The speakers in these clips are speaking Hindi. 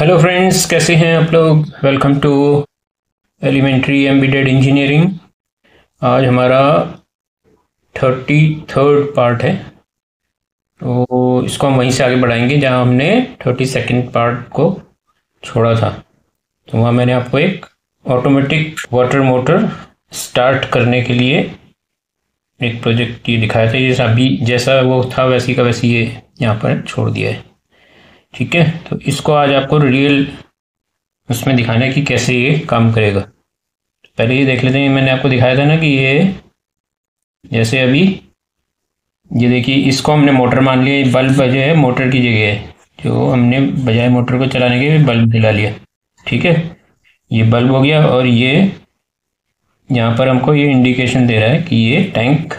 हेलो फ्रेंड्स, कैसे हैं आप लोग। Welcome to elementary embedded engineering. आज हमारा 33rd पार्ट है, तो इसको हम वहीं से आगे बढ़ाएंगे जहां हमने 32nd पार्ट को छोड़ा था। तो वहाँ मैंने आपको एक ऑटोमेटिक वाटर मोटर स्टार्ट करने के लिए एक प्रोजेक्ट ये दिखाया था। ये अभी जैसा वो था वैसी का वैसी ये यहाँ पर छोड़ दिया है। ठीक है, तो इसको आज आपको रियल उसमें दिखाना है कि कैसे ये काम करेगा। पहले ये देख लेते हैं। मैंने आपको दिखाया था ना कि ये जैसे अभी ये देखिए, इसको हमने मोटर मान लिया। ये बल्ब जो है मोटर की जगह है, जो हमने बजाय मोटर को चलाने के बल्ब दिला लिया। ठीक है, ये बल्ब हो गया और ये यहाँ पर हमको ये इंडिकेशन दे रहा है कि ये टैंक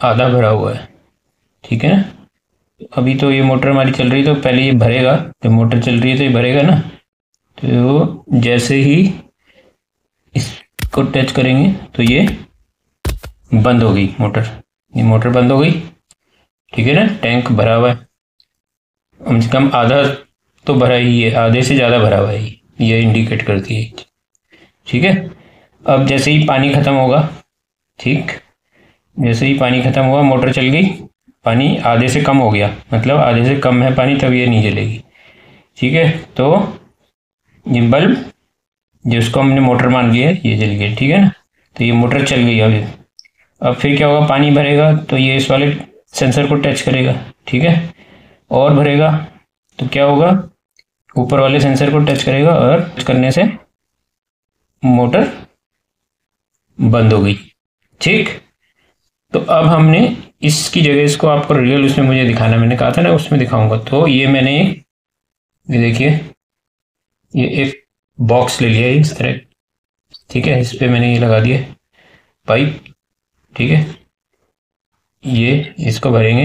आधा भरा हुआ है। ठीक है ना, अभी तो ये मोटर हमारी चल रही है, तो पहले ये भरेगा। जब मोटर चल रही है तो ये भरेगा ना। तो जैसे ही इसको टच करेंगे तो ये बंद हो गई मोटर। ये मोटर बंद हो गई। ठीक है ना, टैंक भरा हुआ है, कम से कम आधा तो भरा ही है, आधे से ज़्यादा भरा हुआ है, ये इंडिकेट करती है। ठीक है, अब जैसे ही पानी ख़त्म होगा, ठीक, जैसे ही पानी ख़त्म हुआ मोटर चल गई, पानी आधे से कम हो गया, मतलब आधे से कम है पानी, तब ये नहीं जलेगी। ठीक है, तो ये बल्ब जिसको हमने मोटर मान लिया है ये जल गया। ठीक है ना, तो ये मोटर चल गई। अब फिर क्या होगा, पानी भरेगा तो ये इस वाले सेंसर को टच करेगा। ठीक है, और भरेगा तो क्या होगा, ऊपर वाले सेंसर को टच करेगा और टच करने से मोटर बंद हो गई। ठीक, तो अब हमने इसकी जगह इसको आपको रियल उसमें मुझे दिखाना, मैंने कहा था ना उसमें दिखाऊंगा। तो ये मैंने ये देखिए, ये एक बॉक्स ले लिया है इस तरह। ठीक है, इस पर मैंने ये लगा दिया पाइप। ठीक है, ये इसको भरेंगे,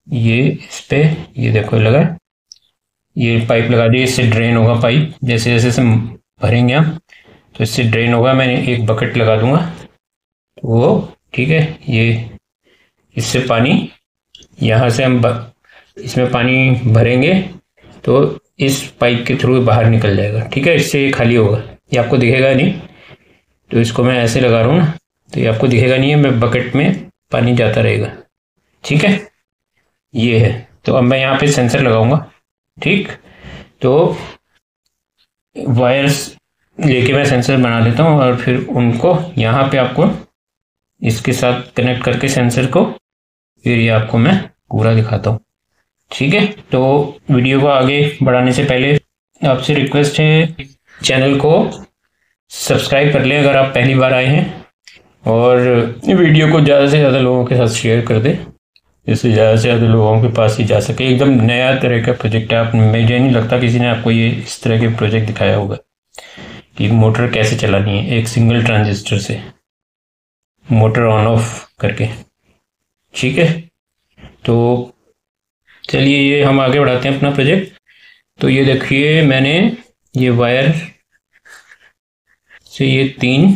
ये इस पे ये देखो लगा, ये पाइप लगा दी। इससे ड्रेन होगा पाइप, जैसे जैसे हम भरेंगे हम तो इससे ड्रेन होगा। मैंने एक बकेट लगा दूंगा तो वो, ठीक है, ये इससे पानी यहाँ से हम इसमें पानी भरेंगे तो इस पाइप के थ्रू बाहर निकल जाएगा। ठीक है, इससे ये खाली होगा, ये आपको दिखेगा नहीं। तो इसको मैं ऐसे लगा रहा हूँ ना, तो ये आपको दिखेगा नहीं है, मैं बकेट में पानी जाता रहेगा। ठीक है, ये है। तो अब मैं यहाँ पे सेंसर लगाऊंगा। ठीक, तो वायर्स लेके मैं सेंसर बना देता हूँ और फिर उनको यहाँ पे आपको इसके साथ कनेक्ट करके सेंसर को फिर ये आपको मैं पूरा दिखाता हूँ। ठीक है, तो वीडियो को आगे बढ़ाने से पहले आपसे रिक्वेस्ट है, चैनल को सब्सक्राइब कर लें अगर आप पहली बार आए हैं, और वीडियो को ज़्यादा से ज़्यादा लोगों के साथ शेयर कर दें, जिससे ज़्यादा से ज़्यादा लोगों के पास ही जा सके। एकदम नया तरह का प्रोजेक्ट है। आप, मुझे नहीं लगता किसी ने आपको ये इस तरह के प्रोजेक्ट दिखाया होगा कि मोटर कैसे चलानी है एक सिंगल ट्रांजिस्टर से, मोटर ऑन ऑफ करके। ठीक है, तो चलिए ये हम आगे बढ़ाते हैं अपना प्रोजेक्ट। तो ये देखिए, मैंने ये वायर से ये तीन,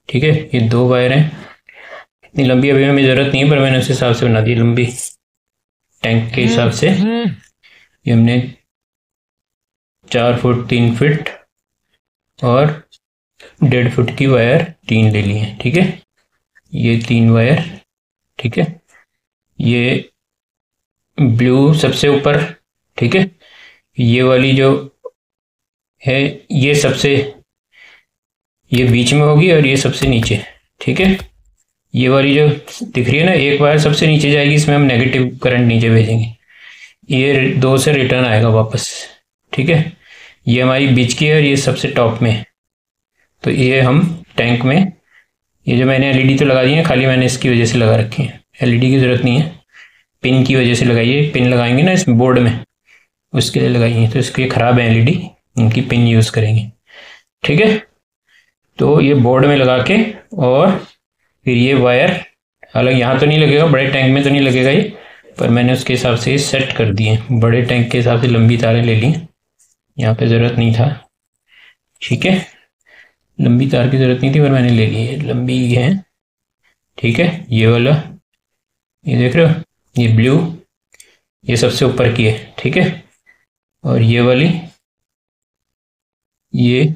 ठीक है, ये दो वायर हैं। इतनी लंबी अभी हमें ज़रूरत नहीं है, पर मैंने उस हिसाब से बना दी लंबी, टैंक के हिसाब से। ये हमने 4 फुट 3 फीट और 1.5 फुट की वायर तीन ले ली है। ठीक है, ये तीन वायर। ठीक है, ये ब्लू सबसे ऊपर। ठीक है, ये वाली जो है ये सबसे, ये बीच में होगी और ये सबसे नीचे। ठीक है, ये वाली जो दिख रही है ना, एक वायर सबसे नीचे जाएगी, इसमें हम नेगेटिव करंट नीचे भेजेंगे, ये 2 से रिटर्न आएगा वापस। ठीक है, ये हमारी बीच की है और ये सबसे टॉप में है। तो ये हम टैंक में, ये जो मैंने एलईडी तो लगा दी है, खाली मैंने इसकी वजह से लगा रखी है, एलईडी की ज़रूरत नहीं है, पिन की वजह से लगाई है। पिन लगाएंगे ना इस बोर्ड में, उसके लिए लगाई है। तो इसके ख़राब है एलईडी, इनकी पिन यूज़ करेंगे। ठीक है, तो ये बोर्ड में लगा के, और फिर ये वायर, हालांकि यहाँ तो नहीं लगेगा, बड़े टैंक में तो नहीं लगेगा ये, पर मैंने उसके हिसाब से सेट कर दिए। बड़े टैंक के हिसाब से लंबी तारें ले ली, यहाँ पे ज़रूरत नहीं था। ठीक है, लंबी तार की ज़रूरत नहीं थी, पर मैंने ले ली है, लंबी है। ठीक है, ये वाला, ये देख रहे हो, ये ब्लू, ये सबसे ऊपर की है। ठीक है, और ये वाली ये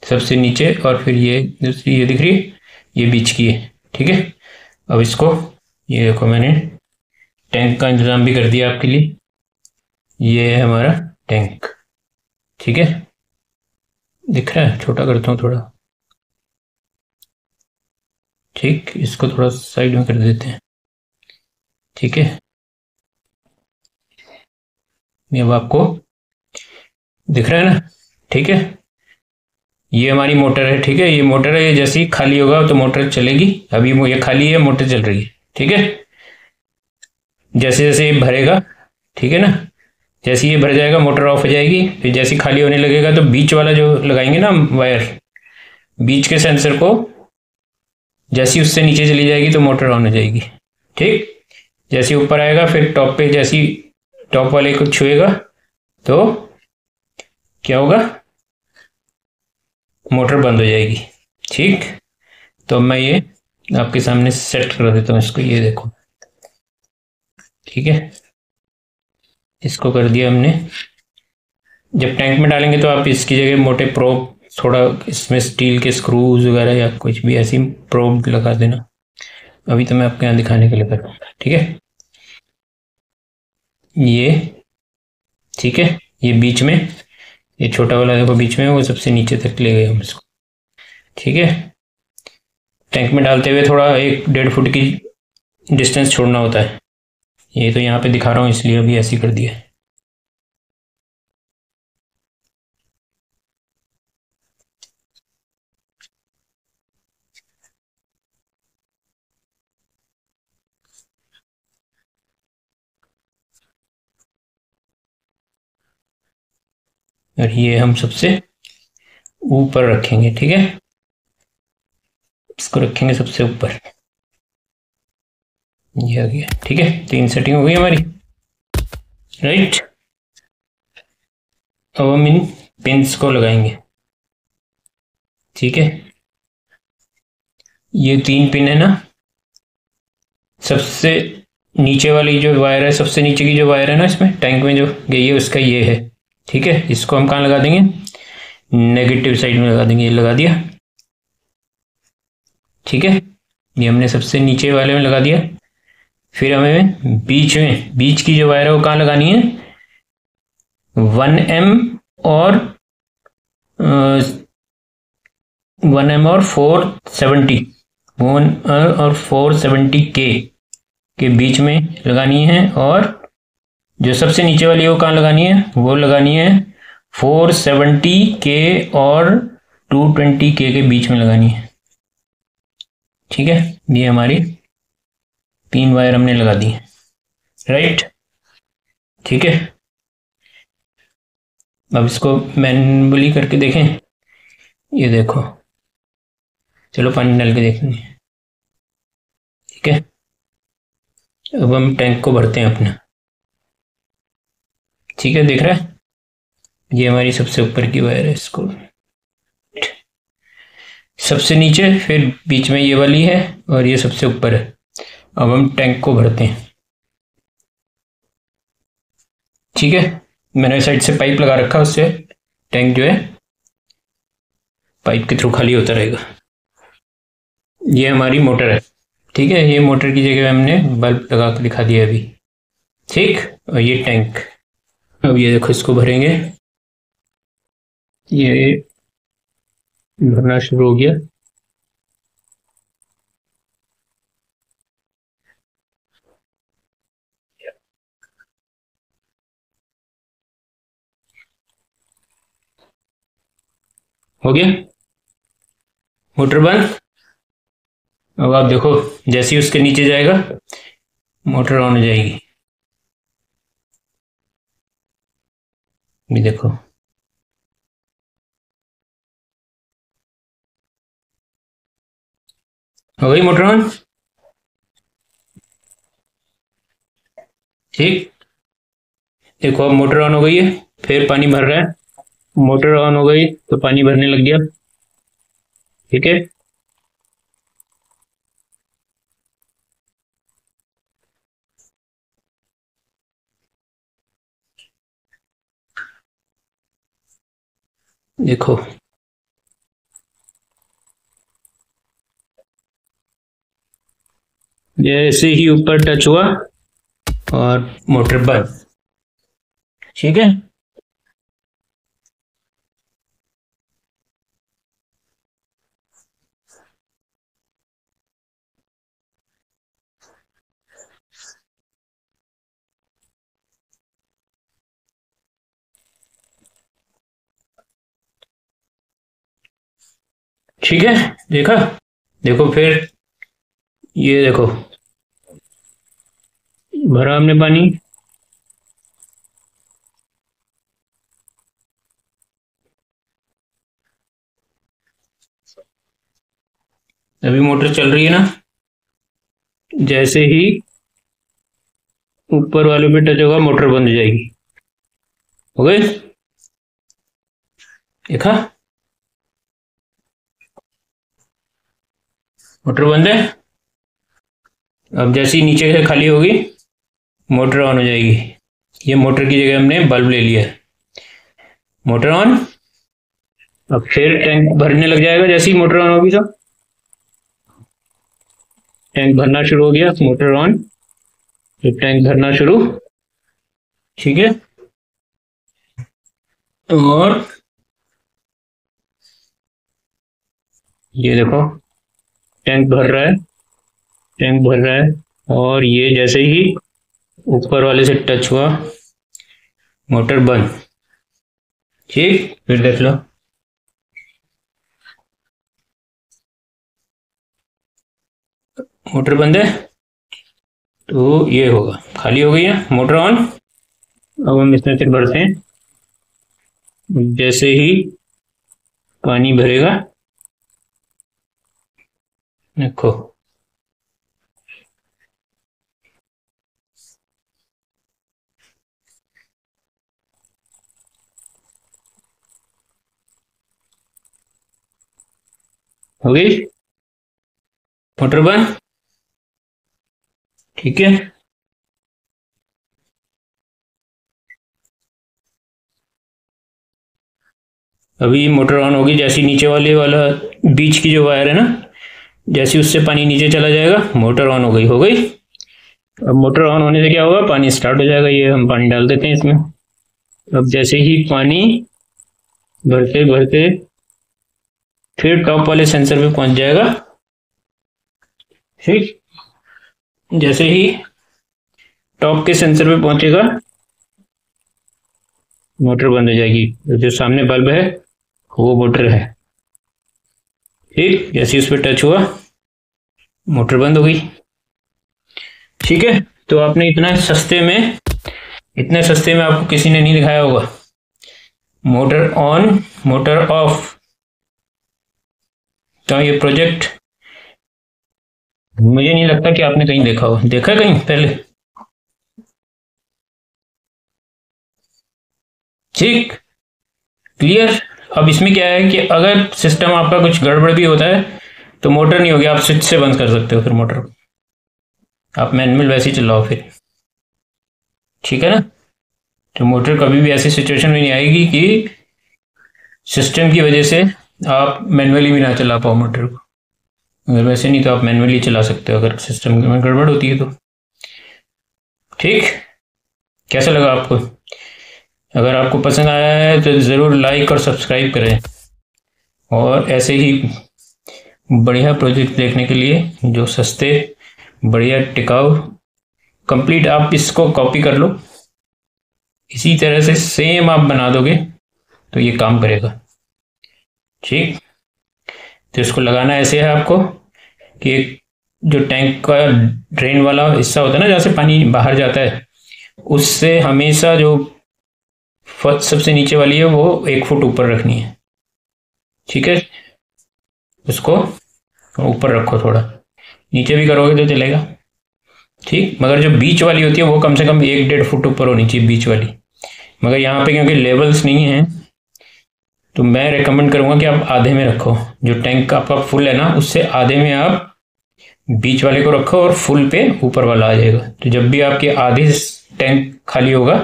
सबसे नीचे, और फिर ये दूसरी ये दिख रही है, ये बीच की है। ठीक है, अब इसको, ये देखो मैंने टैंक का इंतज़ाम भी कर दिया आपके लिए। ये है हमारा टैंक। ठीक है, दिख रहा है? छोटा करता हूँ थोड़ा। ठीक, इसको थोड़ा साइड में कर देते हैं। ठीक है, ये अब आपको दिख रहा है ना? ठीक है, ये हमारी मोटर है। ठीक है, ये मोटर है, ये जैसे ही खाली होगा तो मोटर चलेगी। अभी ये खाली है, मोटर चल रही है। ठीक है, जैसे जैसे ये भरेगा, ठीक है ना, जैसे ये भर जाएगा मोटर ऑफ हो जाएगी। फिर जैसे ही खाली होने लगेगा तो बीच वाला जो लगाएंगे ना वायर, बीच के सेंसर को जैसी उससे नीचे चली जाएगी तो मोटर ऑन हो जाएगी। ठीक, जैसे ऊपर आएगा फिर टॉप पे, जैसी टॉप वाले को छुएगा तो क्या होगा, मोटर बंद हो जाएगी। ठीक, तो मैं ये आपके सामने सेट कर देता हूँ इसको, ये देखो। ठीक है, इसको कर दिया हमने। जब टैंक में डालेंगे तो आप इसकी जगह मोटे प्रोब, थोड़ा इसमें स्टील के स्क्रूज वगैरह या कुछ भी ऐसी प्रोब लगा देना। अभी तो मैं आपके यहाँ दिखाने के लिए कर रहा हूँ। ठीक है, ये, ठीक है, ये बीच में, ये छोटा वाला देखो बीच में, वो सबसे नीचे तक ले गए हम इसको। ठीक है, टैंक में डालते हुए थोड़ा 1-1.5 फुट की डिस्टेंस छोड़ना होता है। ये तो यहाँ पे दिखा रहा हूँ इसलिए अभी ऐसे ही कर दिया है। और ये हम सबसे ऊपर रखेंगे। ठीक है, इसको रखेंगे सबसे ऊपर। ये आ गया। ठीक है, 3 सेटिंग हो गई हमारी। राइट, अब हम इन पिंस को लगाएंगे। ठीक है, ये 3 पिन है ना, सबसे नीचे वाली जो वायर है, सबसे नीचे की जो वायर है ना इसमें टैंक में जो गई है, उसका ये है। ठीक है, इसको हम कहाँ लगा देंगे, नेगेटिव साइड में लगा देंगे। ये लगा दिया। ठीक है, ये हमने सबसे नीचे वाले में लगा दिया। फिर हमें बीच में, बीच की जो वायर है वो कहाँ लगानी है, 1M और 1M और 470, 1 और 470 के बीच में लगानी है। और जो सबसे नीचे वाली वो कहाँ लगानी है, वो लगानी है 470 और 220 के बीच में लगानी है। ठीक है, ये हमारी 3 वायर हमने लगा दी है। राइट, ठीक है, अब इसको मैनुअली करके देखें। ये देखो, चलो पानी डाल के देखते हैं। ठीक है, अब हम टैंक को भरते हैं अपना। ठीक है, दिख रहा है? ये हमारी सबसे ऊपर की वायर है, इसको सबसे नीचे, फिर बीच में ये वाली है और ये सबसे ऊपर है। अब हम टैंक को भरते हैं। ठीक है, मैंने साइड से पाइप लगा रखा है, उससे टैंक जो है पाइप के थ्रू खाली होता रहेगा। ये हमारी मोटर है। ठीक है, ये मोटर की जगह हमने बल्ब लगा कर दिखा दिया अभी। ठीक, और ये टैंक। अब ये देखो, इसको भरेंगे। ये भरना शुरू हो गया। हो गया मोटर बंद। अब आप देखो, जैसे ही उसके नीचे जाएगा मोटर ऑन हो जाएगी। ये देखो, हो गई मोटर ऑन। ठीक, देखो अब मोटर ऑन हो गई है, फिर पानी भर रहा है। मोटर ऑन हो गई तो पानी भरने लग गया। ठीक है, देखो जैसे ही ऊपर टच हुआ और मोटर बंद। ठीक है, ठीक है, देखा। देखो फिर ये देखो, भरा हमने पानी, अभी मोटर चल रही है ना। जैसे ही ऊपर वाले पे टच होगा मोटर बंद हो जाएगी। हो गई, देखा, मोटर बंद है। अब जैसे ही नीचे से खाली होगी मोटर ऑन हो जाएगी। ये मोटर की जगह हमने बल्ब ले लिया है। Motor on. अब फिर टैंक भरने लग जाएगा जैसे ही मोटर ऑन होगी। तो टैंक भरना शुरू हो गया, मोटर ऑन, फिर टैंक भरना शुरू। ठीक है, और ये देखो टैंक भर रहा है, टैंक भर रहा है, और ये जैसे ही ऊपर वाले से टच हुआ मोटर बंद। ठीक, फिर देख लो, मोटर बंद है तो ये होगा, खाली हो गई है मोटर ऑन। अब हम इसमें फिर भरते हैं। जैसे ही पानी भरेगा, देखो हो गई मोटर बंद। ठीक है, अभी मोटर ऑन होगी जैसे ही नीचे वाले वाला बीच की जो वायर है ना, जैसे उससे पानी नीचे चला जाएगा मोटर ऑन हो गई। हो गई। अब मोटर ऑन होने से क्या होगा, पानी स्टार्ट हो जाएगा। ये हम पानी डाल देते हैं इसमें। अब जैसे ही पानी भरते भरते फिर टॉप वाले सेंसर पे पहुंच जाएगा। ठीक, जैसे ही टॉप के सेंसर पे पहुंचेगा मोटर बंद हो जाएगी। जो सामने बल्ब है वो मोटर है। ठीक, जैसे उस पर टच हुआ मोटर बंद हो गई। ठीक है, तो आपने इतने सस्ते में आपको किसी ने नहीं दिखाया होगा। Motor on motor of. तो ये प्रोजेक्ट मुझे नहीं लगता कि आपने कहीं देखा हो। देखा है कहीं पहले? ठीक, क्लियर। अब इसमें क्या है कि अगर सिस्टम आपका कुछ गड़बड़ भी होता है तो मोटर नहीं होगी, आप स्विच से बंद कर सकते हो फिर मोटर को। आप मैनुअल वैसे ही चलाओ फिर। ठीक है ना, तो मोटर कभी भी ऐसी सिचुएशन में नहीं आएगी कि सिस्टम की वजह से आप मैनुअली भी ना चला पाओ मोटर को। अगर वैसे नहीं तो आप मैनुअली चला सकते हो अगर सिस्टम में गड़बड़ होती है तो। ठीक, कैसा लगा आपको? अगर आपको पसंद आया है तो ज़रूर लाइक और सब्सक्राइब करें, और ऐसे ही बढ़िया प्रोजेक्ट देखने के लिए जो सस्ते, बढ़िया, टिकाऊ, कंप्लीट, आप इसको कॉपी कर लो, इसी तरह से सेम आप बना दोगे तो ये काम करेगा। ठीक, तो इसको लगाना ऐसे है आपको कि एक जो टैंक का ड्रेन वाला हिस्सा होता है ना, जहाँ से पानी बाहर जाता है, उससे हमेशा जो सबसे नीचे वाली है वो 1 फुट ऊपर रखनी है। ठीक है, उसको ऊपर रखो, थोड़ा नीचे भी करोगे तो चलेगा। ठीक, मगर जो बीच वाली होती है वो कम से कम 1-1.5 फुट ऊपर होनी चाहिए बीच वाली। मगर यहाँ पे क्योंकि लेवल्स नहीं है तो मैं रेकमेंड करूँगा कि आप आधे में रखो। जो टैंक आपका फुल है ना उससे आधे में आप बीच वाले को रखो और फुल पे ऊपर वाला आ जाएगा। तो जब भी आपके आधे टैंक खाली होगा,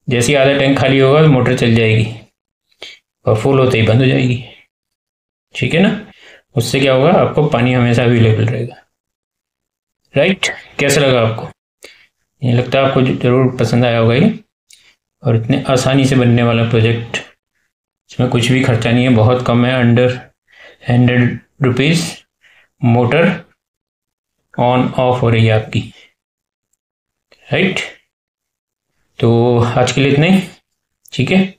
जैसे ही आधा टैंक खाली होगा तो मोटर चल जाएगी। और फुल होते ही बंद हो जाएगी। ठीक है ना, उससे क्या होगा, आपको पानी हमेशा अवेलेबल रहेगा। राइट, कैसा लगा आपको? ये लगता है आपको जरूर पसंद आया होगा ये, और इतने आसानी से बनने वाला प्रोजेक्ट, इसमें कुछ भी खर्चा नहीं है, बहुत कम है, under 100 rupees. Motor on off हो रही है आपकी। राइट, तो आज के लिए इतना ही। ठीक है,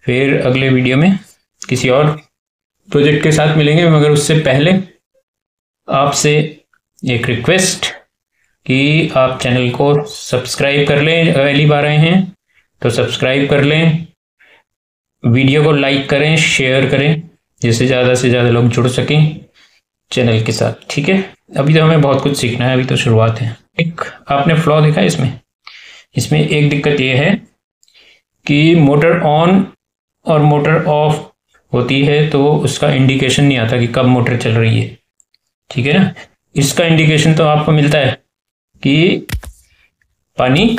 फिर अगले वीडियो में किसी और प्रोजेक्ट के साथ मिलेंगे, मगर उससे पहले आपसे एक रिक्वेस्ट कि आप चैनल को सब्सक्राइब कर लें। पहली बार आए हैं तो सब्सक्राइब कर लें, वीडियो को लाइक करें, शेयर करें, जिससे ज़्यादा से ज़्यादा लोग जुड़ सकें चैनल के साथ। ठीक है, अभी तो हमें बहुत कुछ सीखना है, अभी तो शुरुआत है। एक आपने फ्लॉ देखा है इसमें एक दिक्कत ये है कि मोटर ऑन और मोटर ऑफ होती है तो उसका इंडिकेशन नहीं आता कि कब मोटर चल रही है। ठीक है ना, इसका इंडिकेशन तो आपको मिलता है कि पानी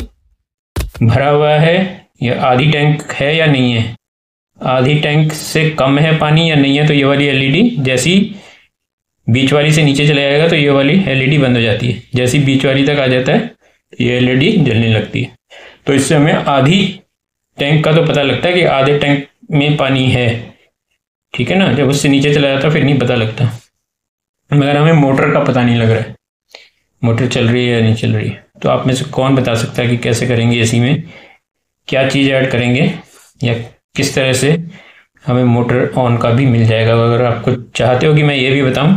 भरा हुआ है या आधी टैंक है या नहीं है, आधी टैंक से कम है पानी या नहीं है, तो ये वाली एलईडी जैसी बीच वाली से नीचे चले जाएगा तो ये वाली एलईडी बंद हो जाती है, जैसी बीच वाली तक आ जाता है ये एलईडी जलने लगती है। तो इससे हमें आधी टैंक का तो पता लगता है कि आधे टैंक में पानी है। ठीक है ना, जब उससे नीचे चला जाता फिर नहीं पता लगता, मगर हमें मोटर का पता नहीं लग रहा है मोटर चल रही है या नहीं चल रही है। तो आप में से कौन बता सकता है कि कैसे करेंगे, एसी में क्या चीज़ ऐड करेंगे या किस तरह से हमें मोटर ऑन का भी मिल जाएगा? अगर आपको चाहते हो कि मैं ये भी बताऊं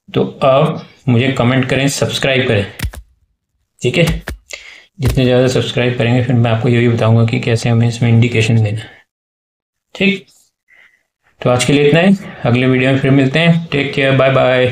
तो आप मुझे कमेंट करें, सब्सक्राइब करें। ठीक है, जितने ज़्यादा सब्सक्राइब करेंगे फिर मैं आपको ये भी बताऊंगा कि कैसे हमें इसमें इंडिकेशन देना है। ठीक, तो आज के लिए इतना ही, अगले वीडियो में फिर मिलते हैं। Take care, bye bye.